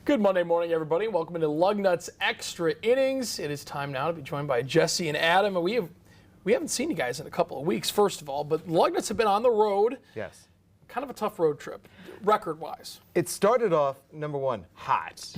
Good Monday morning, everybody. Welcome into Lugnuts Extra Innings. It is time now to be joined by Jesse and Adam. And we haven't seen you guys in a couple of weeks, first of all, but Lugnuts have been on the road. Yes. Kind of a tough road trip, record-wise. It started off, number one, hot.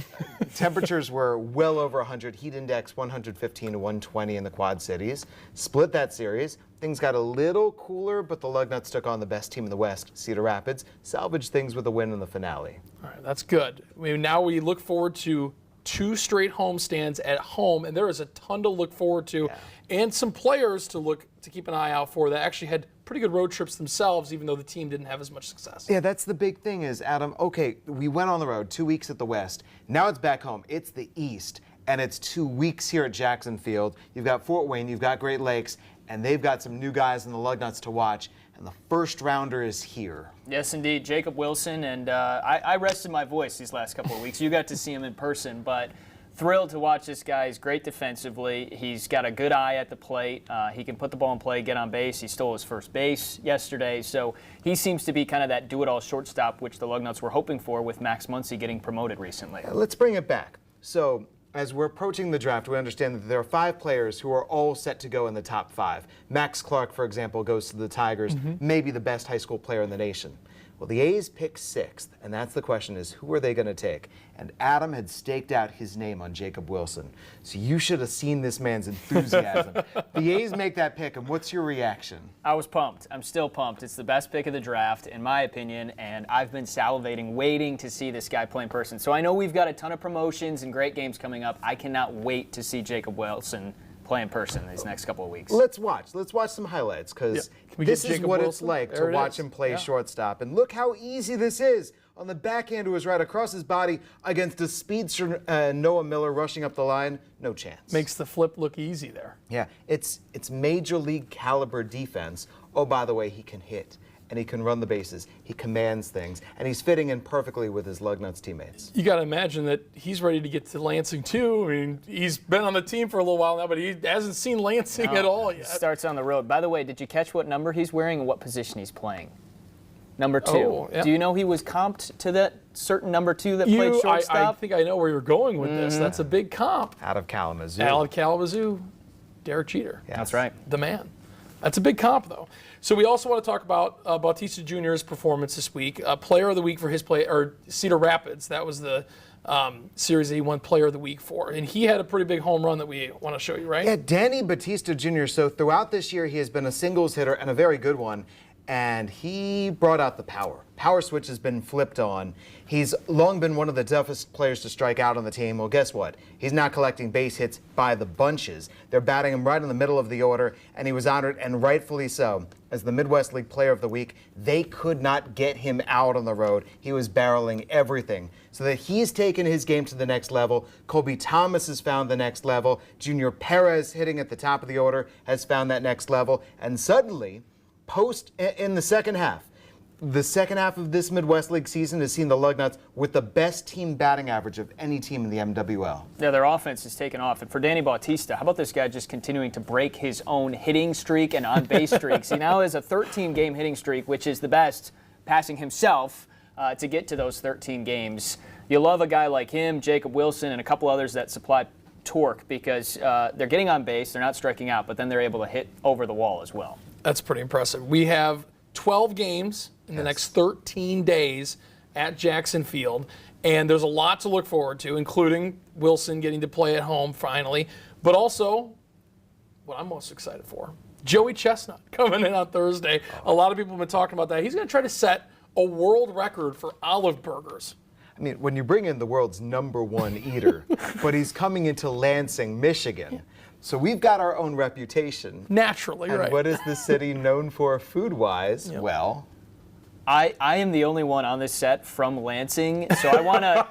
Temperatures were well over 100, heat index 115 to 120 in the Quad Cities. Split that series. Things got a little cooler, but the Lugnuts took on the best team in the West, Cedar Rapids, salvaged things with a win in the finale. All right, that's good. Now we look forward to 2 straight homestands at home, and there is a ton to look forward to, and some players to keep an eye out for that actually had pretty good road trips themselves, even though the team didn't have as much success. Yeah, that's the big thing is, Adam, okay, we went on the road 2 weeks at the West. Now it's back home. It's the East, and it's 2 weeks here at Jackson Field. You've got Fort Wayne, you've got Great Lakes, and they've got some new guys in the Lugnuts to watch, and the first rounder is here. Yes, indeed, Jacob Wilson, and I rested my voice these last couple of weeks. You got to see him in person, but thrilled to watch this guy. He's great defensively. He's got a good eye at the plate. He can put the ball in play, get on base. He stole his first base yesterday, so he seems to be kind of that do-it-all shortstop, which the Lugnuts were hoping for with Max Muncy getting promoted recently. Let's bring it back. So, as we're approaching the draft, we understand that there are 5 players who are all set to go in the top 5. Max Clark, for example, goes to the Tigers, maybe the best high school player in the nation. Well, the A's pick 6th, and that's the question is, who are they going to take? And Adam had staked out his name on Jacob Wilson. So you should have seen this man's enthusiasm. The A's make that pick, and what's your reaction? I was pumped. I'm still pumped. It's the best pick of the draft, in my opinion, and I've been salivating, waiting to see this guy play in person. So I know we've got a ton of promotions and great games coming up. I cannot wait to see Jacob Wilson play in person these next couple of weeks. Let's watch some highlights, because this is what it's like to watch him play shortstop. And look how easy this is. On the backhand, it was right across his body against a speedster, Noah Miller rushing up the line. No chance. Makes the flip look easy there. Yeah, it's major league caliber defense. Oh, by the way, he can hit. And he can run the bases. He commands things. And he's fitting in perfectly with his Lugnuts teammates. You got to imagine that he's ready to get to Lansing, too. I mean, he's been on the team for a little while now, but he hasn't seen Lansing at all yet. Starts on the road. By the way, did you catch what number he's wearing and what position he's playing? Number 2. Oh, yeah. Do you know he was comped to that certain number 2 that played shortstop? I think I know where you're going with this. That's a big comp. Out of Kalamazoo. Out of Kalamazoo, Derek Cedar. Yes. That's right. The man. That's a big comp, though. So we also want to talk about Bautista Jr.'s performance this week. Player of the week for his play, or Cedar Rapids. That was the series that he won Player of the Week for. And he had a pretty big home run that we want to show you, right? Yeah, Danny Bautista Jr. So throughout this year, he has been a singles hitter and a very good one. And he brought out the power. Power switch has been flipped on. He's long been one of the toughest players to strike out on the team. Well, guess what? He's not collecting base hits by the bunches. They're batting him right in the middle of the order, and he was honored, and rightfully so. As the Midwest League Player of the Week, they could not get him out on the road. He was barreling everything. So that he's taken his game to the next level. Colby Thomas has found the next level. Junior Perez, hitting at the top of the order, has found that next level. And suddenly, in the second half of this Midwest League season has seen the Lugnuts with the best team batting average of any team in the MWL. Yeah, their offense has taken off. And for Danny Bautista, how about this guy just continuing to break his own hitting streak and on-base streaks? He now has a 13-game hitting streak, which is the best, passing himself to get to those 13 games. You love a guy like him, Jacob Wilson, and a couple others that supply torque because they're getting on base, they're not striking out, but then they're able to hit over the wall as well. That's pretty impressive. We have 12 games in the next 13 days at Jackson Field, and there's a lot to look forward to, including Wilson getting to play at home finally, but also what I'm most excited for, Joey Chestnut coming in on Thursday. A lot of people have been talking about that. He's going to try to set a world record for olive burgers. I mean, when you bring in the world's #1 eater, but he's coming into Lansing, Michigan. So we've got our own reputation. Naturally, and right. What is the city known for food-wise? Yep. Well, I am the only one on this set from Lansing, so I want to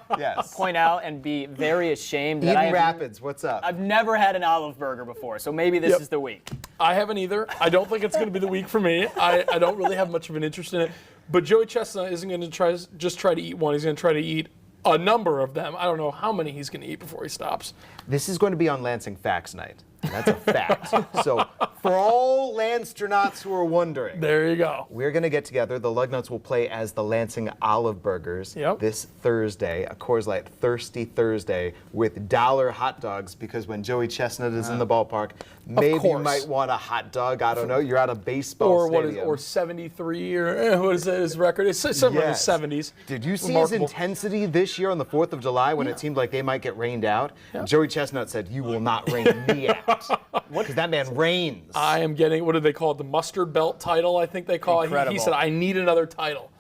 point out and be very ashamed that Eden Rapids, what's up? I've never had an olive burger before, so maybe this is the week. I haven't either. I don't think it's going to be the week for me. I don't really have much of an interest in it. But Joey Chestnut isn't going to just try to eat one. He's going to try to eat a number of them. I don't know how many he's going to eat before he stops. This is going to be on Lansing Facts Night. That's a fact. So for all Lansternauts who are wondering, There you go. we're going to get together. The Lugnuts will play as the Lansing Olive Burgers this Thursday, a Coors Light Thirsty Thursday with dollar hot dogs, because when Joey Chestnut is in the ballpark, maybe you course. might want a hot dog. I don't know. You're at a baseball Or stadium. or 73 or what is that, his record? It's somewhere in the 70s. Did you see Remarkable. his intensity this year on the 4th of July when it seemed like they might get rained out? Joey Chestnut said, "You will not rain me out." Because that man reigns. I am getting, what do they call it, the mustard belt title, I think they call it. He Incredible. said, I need another title.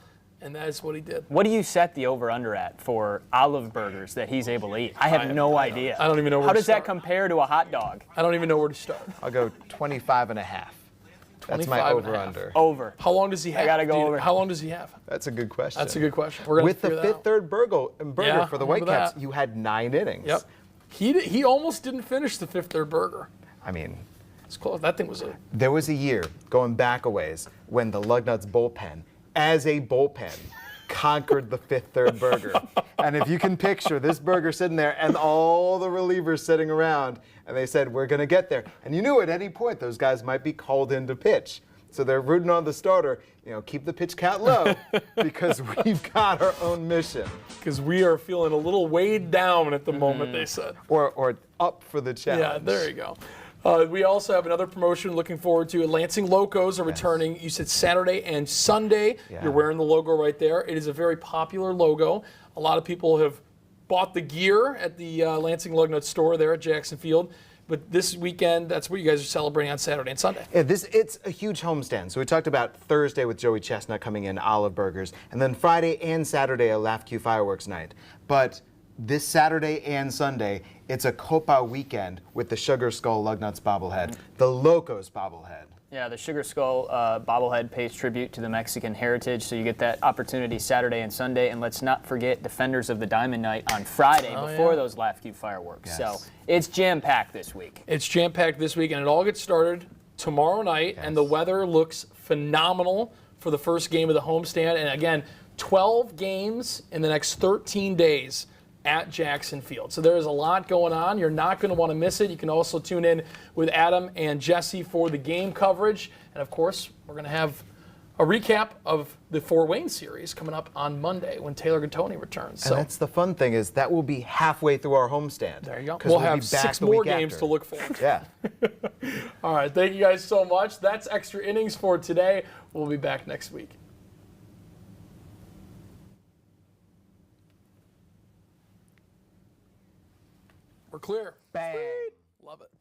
And that's what he did. What do you set the over-under at for olive burgers that he's able to eat? I have no idea. I don't even know where How to does that start. compare to a hot dog? I don't even know where to start. I'll go 25 and a half. That's my 25 and a half. over-under. Over. How long does he have? gotta go Do you- over. How long does he have? That's a good question. That's a good question. We're gonna With the figure that fifth out. third burger Yeah, for the I remember Whitecaps, that. you had 9 innings. Yep. He almost didn't finish the fifth third burger. I mean, It's close. That thing was a there was a year, going back a ways, when the Lugnuts bullpen, as a bullpen, conquered the fifth third burger. And if you can picture this burger sitting there and all the relievers sitting around, and they said, "We're going to get there." And you knew at any point those guys might be called in to pitch. So they're rooting on the starter, keep the pitch count low because we've got our own mission. because we are feeling a little weighed down at the moment, they said. Or up for the challenge. Yeah, there you go. We also have another promotion looking forward to. Lansing Locos are returning. You said Saturday and Sunday. Yeah. You're wearing the logo right there. It is a very popular logo. A lot of people have bought the gear at the Lansing Lugnuts store there at Jackson Field. But this weekend, that's what you guys are celebrating on Saturday and Sunday. Yeah, it's a huge homestand. So we talked about Thursday with Joey Chestnut coming in, olive burgers, and then Friday and Saturday a Laugh Q fireworks night. But this Saturday and Sunday, it's a Copa weekend with the Sugar Skull Lugnuts bobblehead, the Locos bobblehead. Yeah, the Sugar Skull bobblehead pays tribute to the Mexican heritage, so you get that opportunity Saturday and Sunday. And let's not forget Defenders of the Diamond Night on Friday before those Laugh Cube fireworks. Yes. So it's jam-packed this week. It's jam-packed this week, and it all gets started tomorrow night, and the weather looks phenomenal for the first game of the homestand. And again, 12 games in the next 13 days at Jackson Field. So there is a lot going on. You're not going to want to miss it. You can also tune in with Adam and Jesse for the game coverage. And of course, we're going to have a recap of the Fort Wayne series coming up on Monday when Taylor Gattoni returns. And that's the fun thing, is that will be halfway through our homestand. There you go. 'Cause We'll be have back 6 the more week games after. to look forward to. Yeah. All right. Thank you guys so much. That's Extra Innings for today. We'll be back next week. We're clear. Bang. Love it.